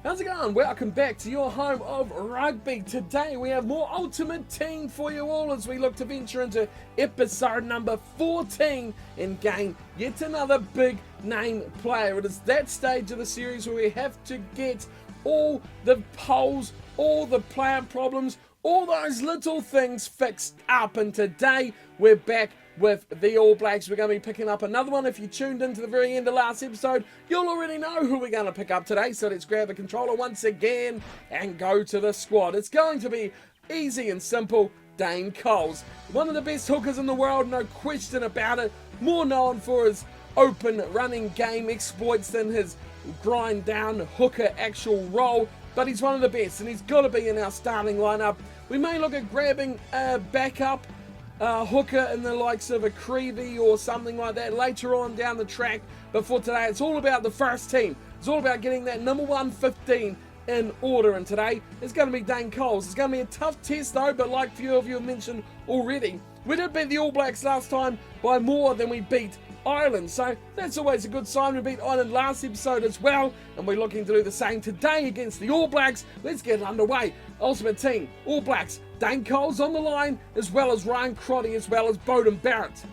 How's it going? Welcome back to your home of rugby. Today we have more Ultimate Team for you all as we look to venture into episode number 14 and gain yet another big name player. It is that stage of the series where we have to get all the polls, all the player problems, all those little things fixed up. And today we're back with the All Blacks. We're going to be picking up another one. If you tuned into the very end of last episode, you'll already know who we're going to pick up today. So let's grab a controller once again and go to the squad. It's going to be easy and simple. Dane Coles, one of the best hookers in the world, no question about it. More known for his open running game exploits than his grind down hooker actual role. But he's one of the best and he's got to be in our starting lineup. We may look at grabbing a backup hooker in the likes of a Creevy or something like that later on down the track. But for today, it's all about the first team. It's all about getting that number 115 in order. And today, it's going to be Dane Coles. It's going to be a tough test though, but like a few of you have mentioned already, we did beat the All Blacks last time by more than we beat Ireland. So that's always a good sign. We beat Ireland last episode as well, and we're looking to do the same today against the All Blacks. Let's get it underway. Ultimate Team, All Blacks, Dane Coles on the line, as well as Ryan Crotty, as well as Beauden Barrett.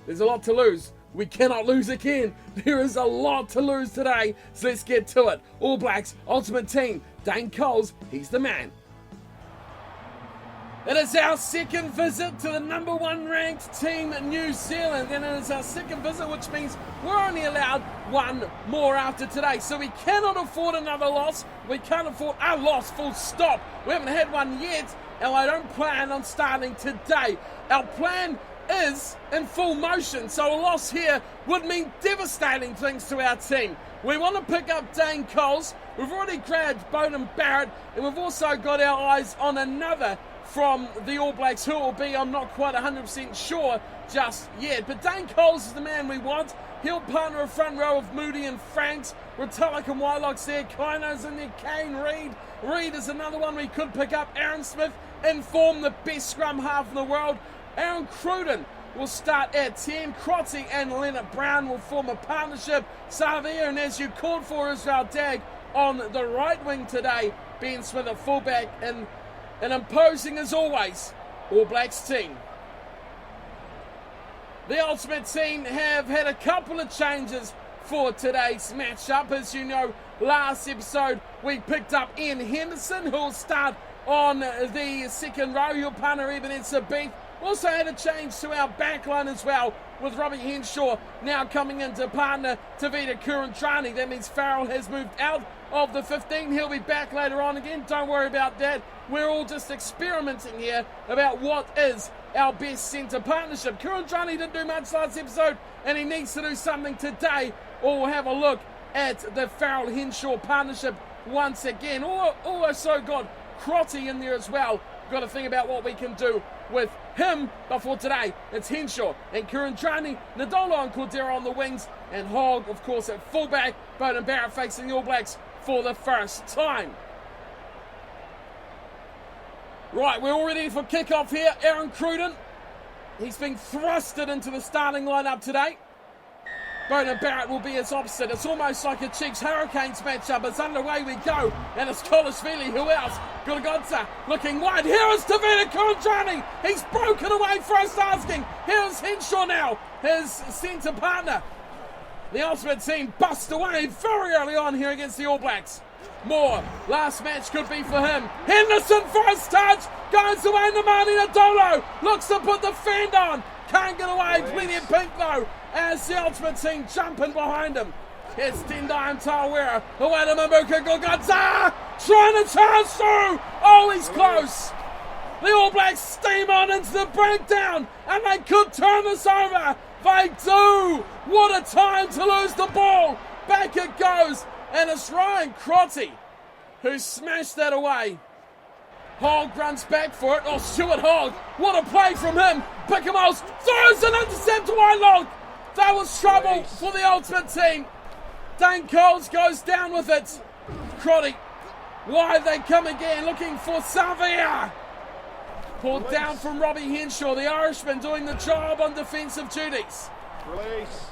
There's a lot to lose. We cannot lose again. There is a lot to lose today, so let's get to it. All Blacks, Ultimate Team, Dane Coles, he's the man. It is our second visit to the number 1 ranked team in New Zealand, and it is our second visit, which means we're only allowed one more after today. So we cannot afford another loss. We can't afford a loss, full stop. We haven't had one yet, and I don't plan on starting today. Our plan is in full motion, so a loss here would mean devastating things to our team. We want to pick up Dane Coles. We've already grabbed Beauden Barrett, and we've also got our eyes on another from the All Blacks. Who it will be, I'm not quite 100% sure just yet. But Dane Coles is the man we want. He'll partner a front row of Moody and Franks. Retallick and Wylock's there. Kaino's in there. Kane, Reid. Reid is another one we could pick up. Aaron Smith in form, the best scrum half in the world. Aaron Cruden will start at 10. Crotty and Leonard Brown will form a partnership. Savia, and as you called for, Israel Dag on the right wing today. Ben Smith at fullback, and imposing as always, All Blacks team. The Ultimate Team have had a couple of changes for today's matchup. As you know, last episode we picked up Ian Henderson, who will start on the second row. He'll partner Ebenezer Beef. Also had a change to our backline as well, with Robbie Henshaw now coming in to partner Tavita Kurandrani. That means Farrell has moved out of the 15. He'll be back later on again. Don't worry about that. We're all just experimenting here about what is our best centre partnership. Kurandrani didn't do much last episode, and he needs to do something today. Or we'll have a look at the Farrell-Henshaw partnership once again. Also got Crotty in there as well. Got to think about what we can do with him. But for today, it's Henshaw and Kurandrani, Nadola and Cordero on the wings, and Hogg, of course, at fullback. Beauden Barrett facing the All Blacks for the first time. Right, we're all ready for kickoff here. Aaron Cruden, he's been thrusted into the starting lineup today. Beauden Barrett will be his opposite. It's almost like a Chiefs Hurricanes matchup. It's underway we go. And it's Kolishvili. Who else? Gulagodza looking wide. Here is Tavita Kurandrani. He's broken away first asking. Here's Henshaw now, his centre partner. The Ultimate Team bust away very early on here against the All Blacks. Moore, last match could be for him. Henderson first touch. Goes away to Marty Nadolo. Looks to put the fend on. Can't get away. Plenty of pink though, as the Ultimate Team jumping behind him. It's Tendai and Tawera. Away to Mamuka Gogadza. Trying to charge through. Oh, he's close. The All Blacks steam on into the breakdown, and they could turn this over. They do. What a time to lose the ball. Back it goes, and it's Ryan Crotty who smashed that away. Hogg runs back for it. Oh, Stuart Hogg. What a play from him. Pickamos throws an intercept to Wylock. That was trouble for the Ultimate Team. Dane Coles goes down with it. Crotty, wide they come again, looking for Savia. Pulled down from Robbie Henshaw, the Irishman doing the job on defensive duties. Release.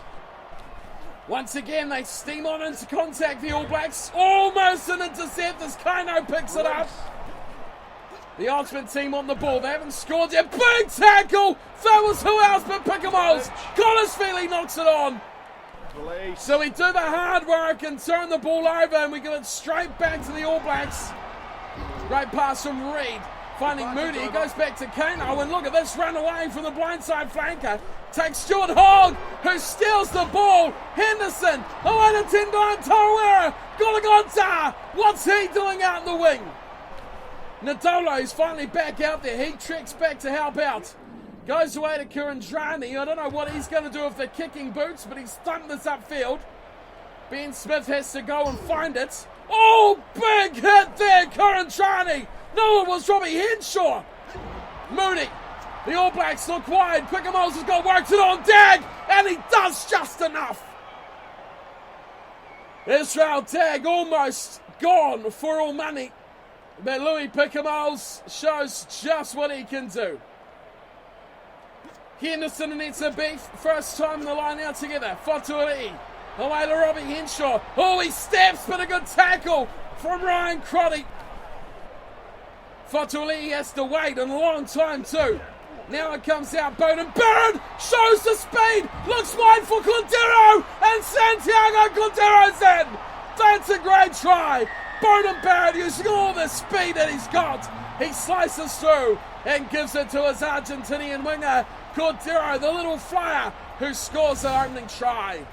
Once again, they steam on into contact, the All Blacks. Almost an intercept as Kaino picks it up. The Ultimate Team on the ball. They haven't scored yet. Big tackle! That was who else but Pickamos. Collisfeely knocks it on. So we do the hard work and turn the ball over, and we give it straight back to the All Blacks. Great pass from Reed. Finding Moody. He goes back to Kaino, and look at this run away from the blindside flanker. Takes Stuart Hogg, who steals the ball. Henderson, away to Tendai Tawera. Golagonta, what's he doing out in the wing? Nadolo is finally back out there. He treks back to help out. Goes away to Kurandrani. I don't know what he's going to do with the kicking boots, but he's thumped this upfield. Ben Smith has to go and find it. Oh, big hit there, Kurandrani. No, it was Robbie Henshaw. Moody. The All Blacks look wide. Pickamos has got worked it on Dag, and he does just enough. Israel Dag almost gone for all money. But Louis Pickamos shows just what he can do. Henderson and Etsa first time in the line out together. Fatuari, away to Robbie Henshaw. Oh, he steps, but a good tackle from Ryan Crotty. Fatuari has to wait a long time too. Now it comes out, Bowden Barrett shows the speed, looks wide for Cordero, and Santiago Cordero's in. That's a great try. Bowden Barrett using all the speed that he's got. He slices through and gives it to his Argentinian winger, Cordero, the little flyer, who scores the opening try.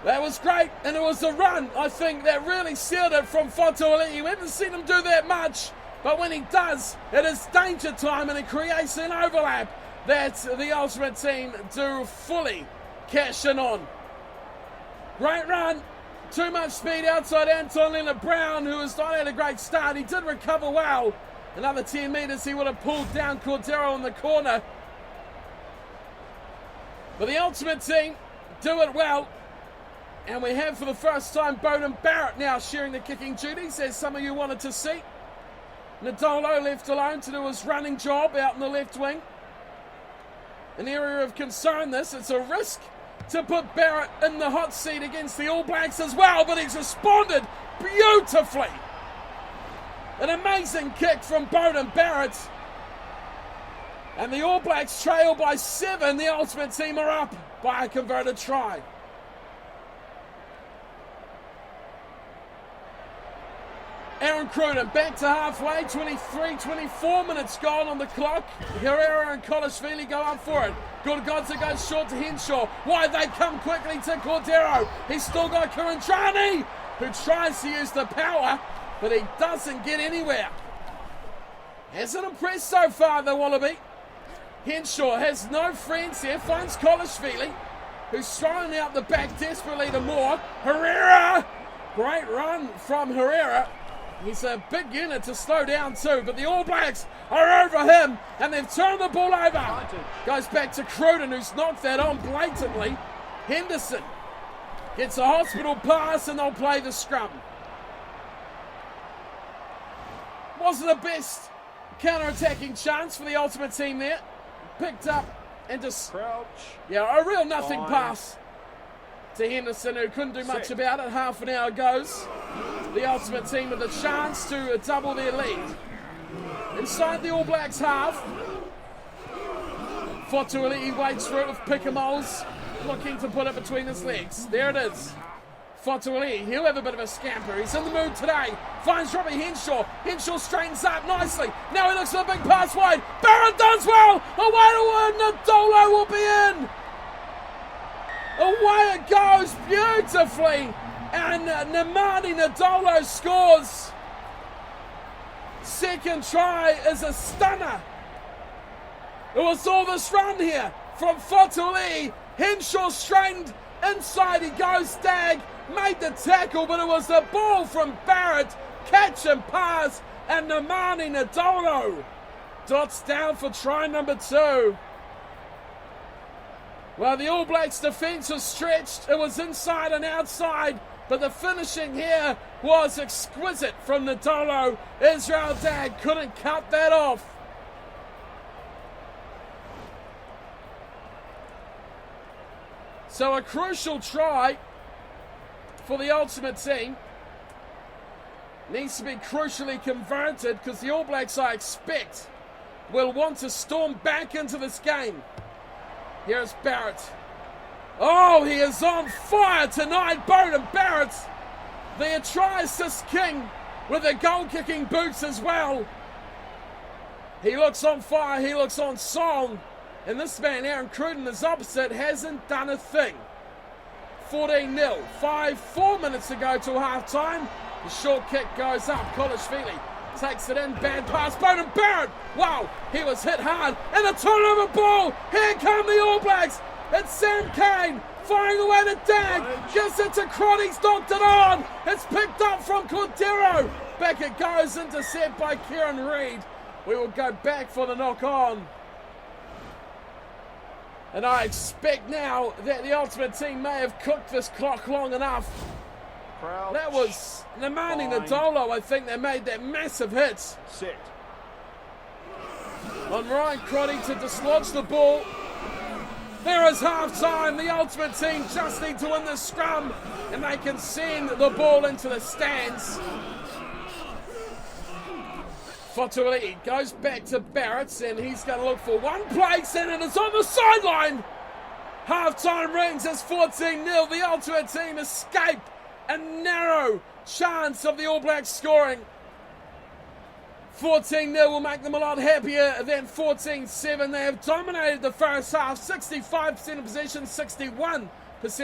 That was great, and it was a run, I think, that really sealed it from Fatuali. We haven't seen him do that much, but when he does, it is danger time, and it creates an overlap that the Ultimate Team do fully cash in on. Great run. Too much speed outside Anton Leonard-Brown, who has not had a great start. He did recover well. Another 10 metres, he would have pulled down Cordero in the corner. But the Ultimate Team do it well. And we have for the first time Bowden Barrett now sharing the kicking duties, as some of you wanted to see. Nadolo left alone to do his running job out in the left wing. An area of concern this. It's a risk to put Barrett in the hot seat against the All Blacks as well, but he's responded beautifully. An amazing kick from Bowden Barrett. And the All Blacks trail by 7. The Ultimate Team are up by a converted try. Aaron Cruden back to halfway, 24 minutes gone on the clock. Herrera and Collisfeely go up for it. Gordgonza goes short to Henshaw. Why they come quickly to Cordero. He's still got Kurandrani, who tries to use the power, but he doesn't get anywhere. Hasn't impressed so far, the Wallaby. Henshaw has no friends here, finds Collisfeely, who's throwing out the back desperately to Moore. Herrera! Great run from Herrera. He's a big unit to slow down too, but the All Blacks are over him, and they've turned the ball over. Goes back to Cruden, who's knocked that on blatantly. Henderson gets a hospital pass, and they'll play the scrum. Wasn't the best counter-attacking chance for the Ultimate Team there. Picked up and just, a real nothing pass to Henderson, who couldn't do much about it. Half an hour goes. The Ultimate Team with a chance to double their lead. Inside the All Blacks half, Fatuali waits for it with Pickamos looking to put it between his legs. There it is. Fatuali, he'll have a bit of a scamper. He's in the mood today. Finds Robbie Henshaw. Henshaw straightens up nicely. Now he looks for a big pass wide. Barrett does well. Away to one. Nadolo will be in. Away it goes beautifully. And Nemani Nadolo scores. Second try is a stunner. It was all this run here from Fatuali. Henshaw straightened inside. He goes. Dag made the tackle, but it was the ball from Barrett. Catch and pass. And Nemani Nadolo dots down for try number 2. Well, the All Blacks defence was stretched. It was inside and outside. But the finishing here was exquisite from Nadolo. Israel Dag couldn't cut that off. So a crucial try for the Ultimate Team. Needs to be crucially converted because the All Blacks, I expect, will want to storm back into this game. Here's Barrett. Oh, he is on fire tonight, Beauden Barrett. The try assist king with the goal kicking boots as well. He looks on fire, he looks on song. And this man, Aaron Cruden, is opposite, hasn't done a thing. 14-0, 4 minutes to go till half time. The short kick goes up. Kolishvili takes it in. Bad pass. Beauden Barrett. Wow, he was hit hard. And a turnover ball. Here come the All Blacks. It's Sam Cane firing away to Dag. Gives it to Crotty. He's knocked it on. It's picked up from Cordero. Back it goes. Intercept by Kieran Reid. We will go back for the knock on. And I expect now that the Ultimate Team may have cooked this clock long enough. Crouch. That was Nemani Nadolo, I think, that made that massive hit. Set. On Ryan Crotty to dislodge the ball. There is half time. The Ultimate Team just need to win this scrum and they can send the ball into the stands. Fotuali'i goes back to Barrett and he's going to look for one place and it is on the sideline. Half time rings as 14-0. The Ultimate Team escape. A narrow chance of the All Blacks scoring. 14-0 will make them a lot happier than 14-7. They have dominated the first half. 65% of possession, 61%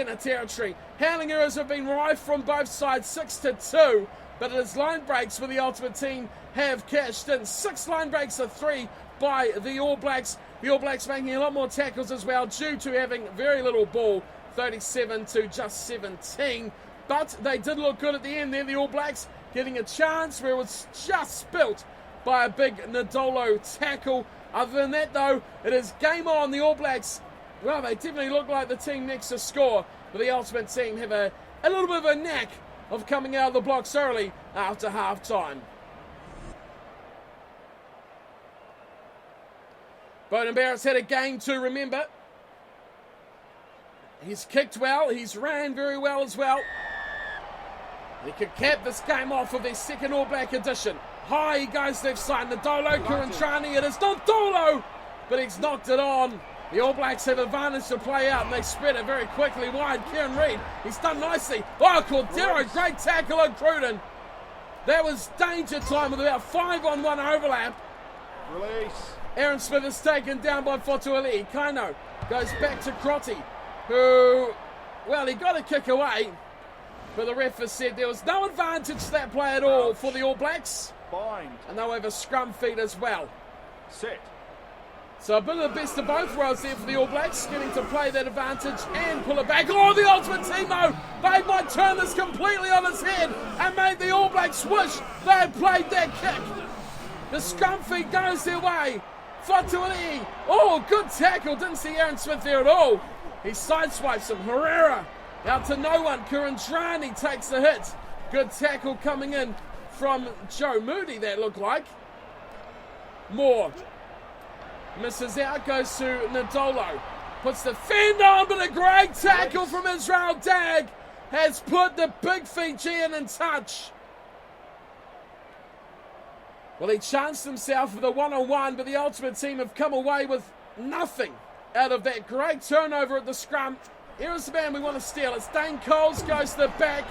of territory. Handling errors have been rife from both sides, 6-2. But it is line breaks where the Ultimate Team have cashed in. 6 line breaks to 3 by the All Blacks. The All Blacks making a lot more tackles as well due to having very little ball, 37 to just 17. But they did look good at the end there, the All Blacks, getting a chance where it was just spilt by a big Nadolo tackle. Other than that, though, it is game on. The All Blacks, well, they definitely look like the team next to score. But the Ultimate Team have a little bit of a knack of coming out of the blocks early after half-time. Beauden Barrett's had a game to remember. He's kicked well, he's ran very well as well. He could cap this game off with their second All Black edition. High he goes left side. Nadolo, Kurantrani. It is not Dolo, but he's knocked it on. The All Blacks have advantage to play out, and they spread it very quickly wide. Kieran Reid, he's done nicely. Oh, Cordero, great tackle on Cruden. That was danger time with about 5-on-1 overlap. Release. Aaron Smith is taken down by Fotuali'i. Kaino goes back to Crotty, who, well, he got a kick away. But the ref has said there was no advantage to that play at all for the All Blacks. Bind. And they'll have a scrum feed as well. Set. So a bit of the best of both worlds there for the All Blacks, getting to play that advantage and pull it back. Oh, the Ultimate Team, though, they might turn this completely on its head and made the All Blacks wish they had played that kick. The scrum feed goes their way. Fotuali'i. Oh, good tackle. Didn't see Aaron Smith there at all. He sideswipes him. Herrera out to no one. Kurandrani takes the hit. Good tackle coming in from Joe Moody, that looked like. Moore misses out, goes to Nadolo. Puts the fend on, but a great tackle from Israel Dag has put the big Fijian in touch. Well, he chanced himself with a one-on-one, but the Ultimate Team have come away with nothing out of that great turnover at the scrum. Here's the man we want to steal. It's Dane Coles, goes to the back,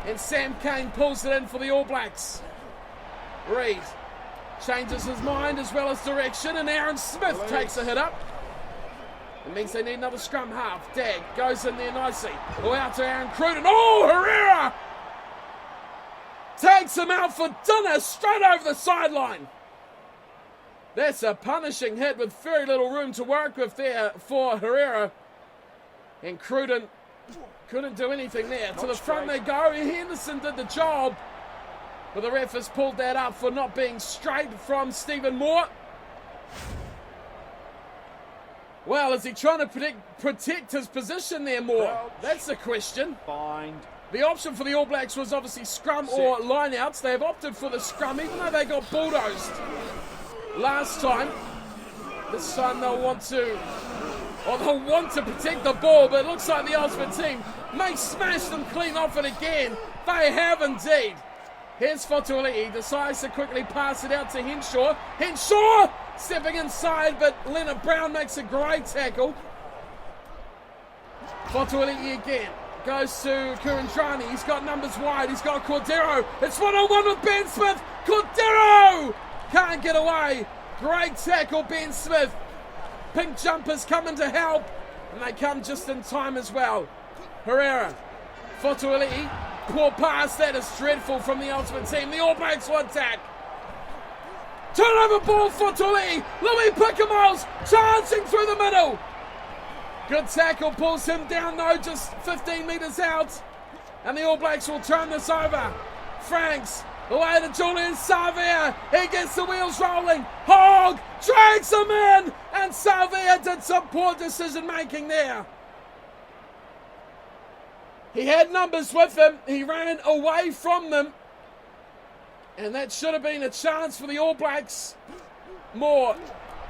and Sam Cane pulls it in for the All Blacks. Reid changes his mind as well as direction, and Aaron Smith takes a hit up. It means they need another scrum half. Dag goes in there nicely. Oh, out to Aaron Cruden. Oh, Herrera takes him out for dinner straight over the sideline. That's a punishing hit with very little room to work with there for Herrera. And Cruden couldn't do anything there. To the front they go. Henderson did the job. But the ref has pulled that up for not being straight from Stephen Moore. Well, is he trying to protect his position there, Moore? That's the question. Bind. The option for the All Blacks was obviously scrum or line-outs. They have opted for the scrum, even though they got bulldozed last time. This time they'll want to Or they'll want to protect the ball, but it looks like the Ultimate Team may smash them clean off it again. They have indeed. Here's Fotoli. He decides to quickly pass it out to Henshaw. Henshaw stepping inside, but Leonard Brown makes a great tackle. Fotoli again. Goes to Kurandrani. He's got numbers wide. He's got Cordero. It's 1-on-1 with Ben Smith. Cordero can't get away. Great tackle, Ben Smith. Pink jumpers coming to help, and they come just in time as well. Herrera. Fotoli. Poor pass. That is dreadful from the Ultimate Team. The All Blacks will attack. Turnover ball for Tuli. Louis Pickamos charging through the middle. Good tackle, pulls him down though, just 15 metres out. And the All Blacks will turn this over. Franks, away to Julian Savia. He gets the wheels rolling. Hogg drags him in. And Savia did some poor decision making there. He had numbers with him. He ran away from them. And that should have been a chance for the All Blacks. Moore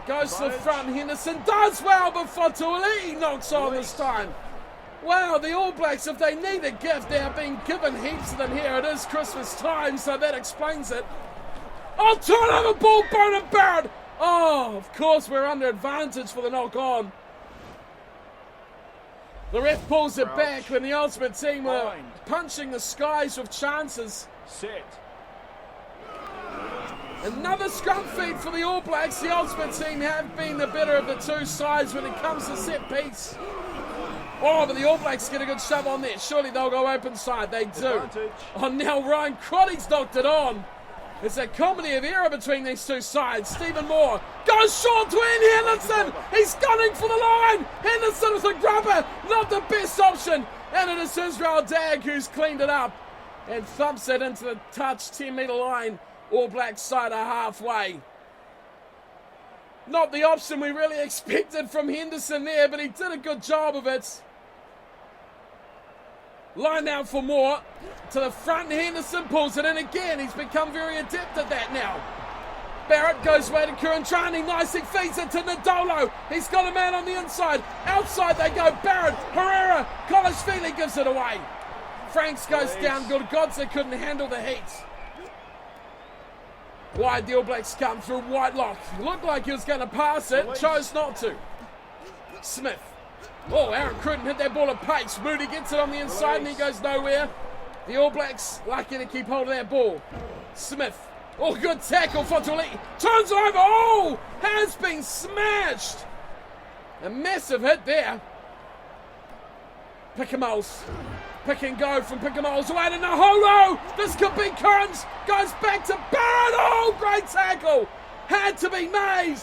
goes to the front. Henderson does well, but Fatuli knocks on this time. Wow, the All Blacks, if they need a gift, they are being given heaps of them here. It is Christmas time, so that explains it. Oh, turnover ball, Bowden Barrett. Oh, of course, we're under advantage for the knock on. The ref pulls it back when the Ultimate Team were punching the skies with chances. Set. Another scrum feed for the All Blacks. The Ultimate Team have been the better of the two sides when it comes to set piece. Oh, but the All Blacks get a good shove on there. Surely they'll go open side. They do. Advantage. Oh, now Ryan Crotty's knocked it on. It's a comedy of error between these two sides. Stephen Moore goes short to Ian Henderson. He's gunning for the line. Henderson with a grubber. Not the best option. And it is Israel Dag who's cleaned it up and thumps it into the touch 10-metre line. All Black side are halfway. Not the option we really expected from Henderson there, but he did a good job of it. Line out for Moore. To the front, Henderson pulls it in again. He's become very adept at that now. Barrett goes away to Kurandrani. Nicely feeds it to Nadolo. He's got a man on the inside. Outside they go. Barrett, Herrera, Kolashvili gives it away. Franks goes down. Good gods, they couldn't handle the heat. Wide, the All Blacks come through. Whitelock looked like he was going to pass it, chose not to. Smith. Oh, Aaron Cruden hit that ball at pace. Moody gets it on the inside and he goes nowhere. The All Blacks lucky to keep hold of that ball. Smith. Oh, good tackle for Tuli. Turns over. Oh, has been smashed. A massive hit there. Pickamos. Pick and go from Pickamos away to Naholo. This could be Kearns. Goes back to Barrett. Oh, great tackle. Had to be made.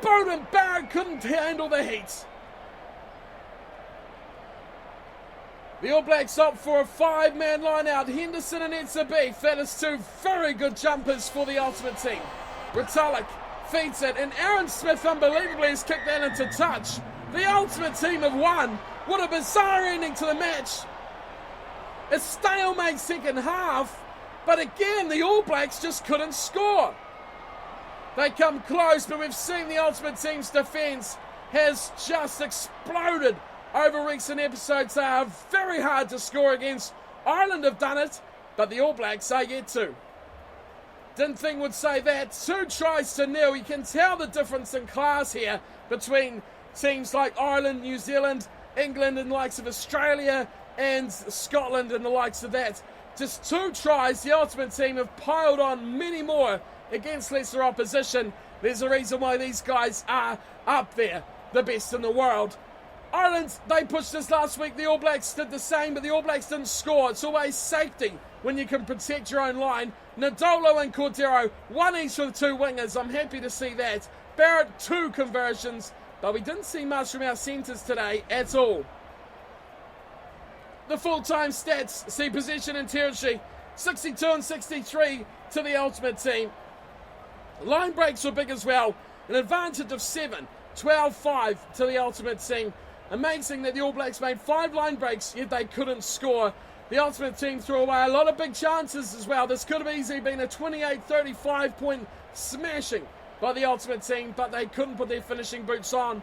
Bowden Barrett couldn't handle the heat. The All Blacks opt for a 5-man line out. Henderson and Etsabeef. That is two very good jumpers for the Ultimate Team. Retallick feeds it, and Aaron Smith unbelievably has kicked that into touch. The Ultimate Team have won. What a bizarre ending to the match. A stalemate second half, but again, the All Blacks just couldn't score. They come close, but we've seen the Ultimate Team's defence has just exploded over recent episodes. They are very hard to score against. Ireland have done it, but the All Blacks are yet to. Didn't think would say that. 2 tries to 0. You can tell the difference in class here between teams like Ireland, New Zealand, England, and the likes of Australia, and Scotland and the likes of that. Just 2 tries. The Ultimate Team have piled on many more against lesser opposition. There's a reason why these guys are up there, the best in the world. Ireland, they pushed us last week. The All Blacks did the same, but the All Blacks didn't score. It's always safety when you can protect your own line. Nadolo and Cordero, 1 each with 2 wingers. I'm happy to see that. Barrett, 2 conversions, but we didn't see much from our centres today at all. The full-time stats see possession and territory 62 and 63 to the Ultimate Team. Line breaks were big as well. An advantage of 7, 12-5 to the Ultimate Team. Amazing that the All Blacks made 5 line breaks, yet they couldn't score. The Ultimate Team threw away a lot of big chances as well. This could have easily been a 28-35 point smashing by the Ultimate Team, but they couldn't put their finishing boots on.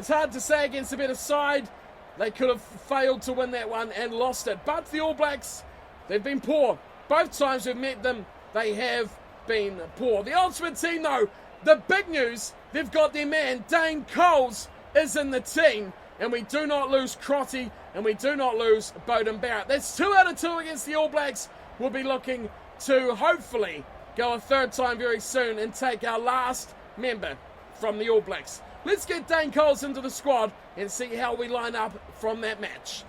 It's hard to say against a better side. They could have failed to win that one and lost it. But the All Blacks, they've been poor. Both times we've met them, they have been poor. The Ultimate Team, though, the big news, they've got their man, Dane Coles, is in the team. And we do not lose Crotty, and we do not lose Beauden Barrett. That's 2 out of 2 against the All Blacks. We'll be looking to hopefully go a third time very soon and take our last member from the All Blacks. Let's get Dane Coles into the squad and see how we line up from that match.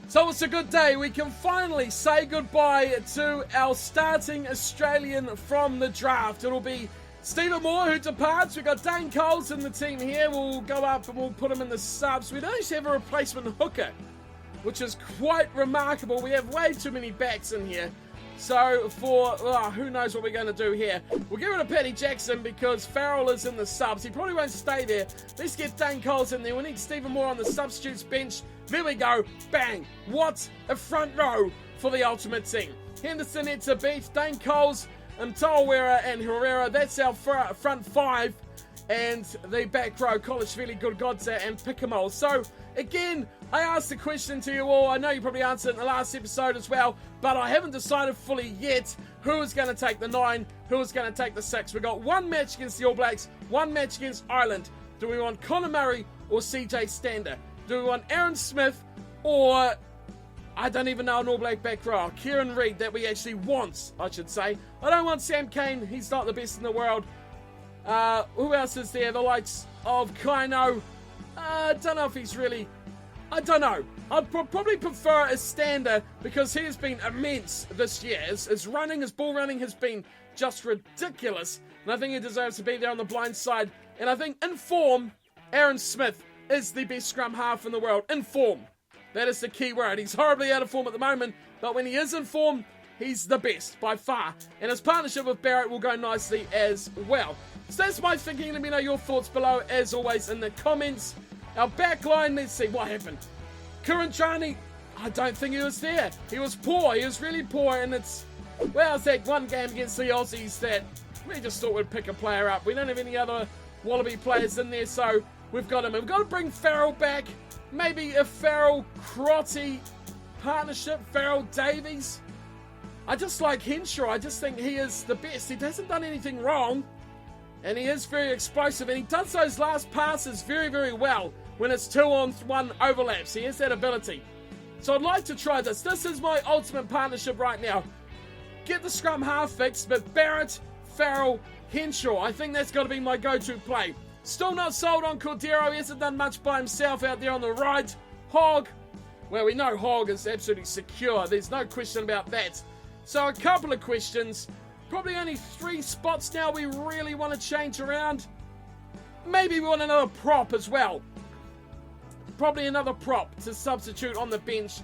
So it's a good day. We can finally say goodbye to our starting Australian from the draft. It'll be Stephen Moore who departs. We've got Dane Coles in the team here. We'll go up and we'll put him in the subs. We don't actually have a replacement hooker, which is quite remarkable. We have way too many backs in here. So for, who knows what we're going to do here. We'll get rid of Paddy Jackson because Farrell is in the subs. He probably won't stay there. Let's get Dane Coles in there. We need Stephen Moore on the substitutes bench. There we go. Bang. What a front row for the Ultimate Team. Henderson, Etsa Beach, Dane Coles, Mtawera and Herrera. That's our front five. And the back row, Kolishvili, Gurgodza and Picamol. So, again, I asked the question to you all. I know you probably answered it in the last episode as well, but I haven't decided fully yet who is going to take the 9, who is going to take the 6. We've got one match against the All Blacks, one match against Ireland. Do we want Connor Murray or CJ Stander? Do we want Aaron Smith or, I don't even know, an All Black back row? Kieran Reid, that we actually want, I should say. I don't want Sam Cane. He's not the best in the world. Who else is there? The likes of Kaino. I don't know if he's really... I don't know. I'd probably prefer a Stander because he has been immense this year. His running, his ball running has been just ridiculous. And I think he deserves to be there on the blind side. And I think in form, Aaron Smith is the best scrum half in the world. In form. That is the key word. He's horribly out of form at the moment. But when he is in form, he's the best by far. And his partnership with Barrett will go nicely as well. So that's my thinking. Let me know your thoughts below, as always, in the comments. Our back line, let's see what happened. Kurandrani, I don't think he was there. He was poor. He was really poor. And it's, well, it's that one game against the Aussies that we just thought we'd pick a player up. We don't have any other Wallaby players in there, so we've got him. We've got to bring Farrell back. Maybe a Farrell-Crotty partnership. Farrell-Davies. I just like Henshaw. I just think he is the best. He hasn't done anything wrong. And he is very explosive. And he does those last passes very, very well when it's 2-on-1 overlaps. He has that ability. So I'd like to try this. This is my ultimate partnership right now. Get the scrum half fixed, but Barrett, Farrell, Henshaw. I think that's got to be my go-to play. Still not sold on Cordero. He hasn't done much by himself out there on the right. Hogg. Well, we know Hogg is absolutely secure. There's no question about that. So a couple of questions. Probably only 3 spots now we really want to change around. Maybe we want another prop as well. Probably another prop to substitute on the bench.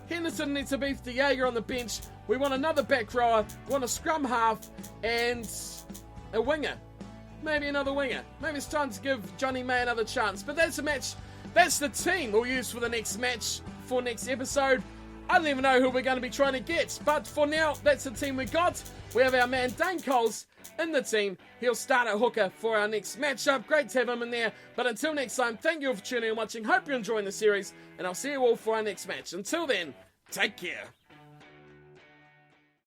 Henderson needs to beef the Jaeger on the bench. We want another back rower. We want a scrum half and a winger. Maybe another winger. Maybe it's time to give Johnny May another chance. But that's the match. That's the team we'll use for the next match, for next episode. I don't even know who we're going to be trying to get. But for now, that's the team we got. We have our man Dane Coles in the team. He'll start at hooker for our next matchup. Great to have him in there. But until next time, thank you all for tuning in and watching. Hope you're enjoying the series. And I'll see you all for our next match. Until then, take care.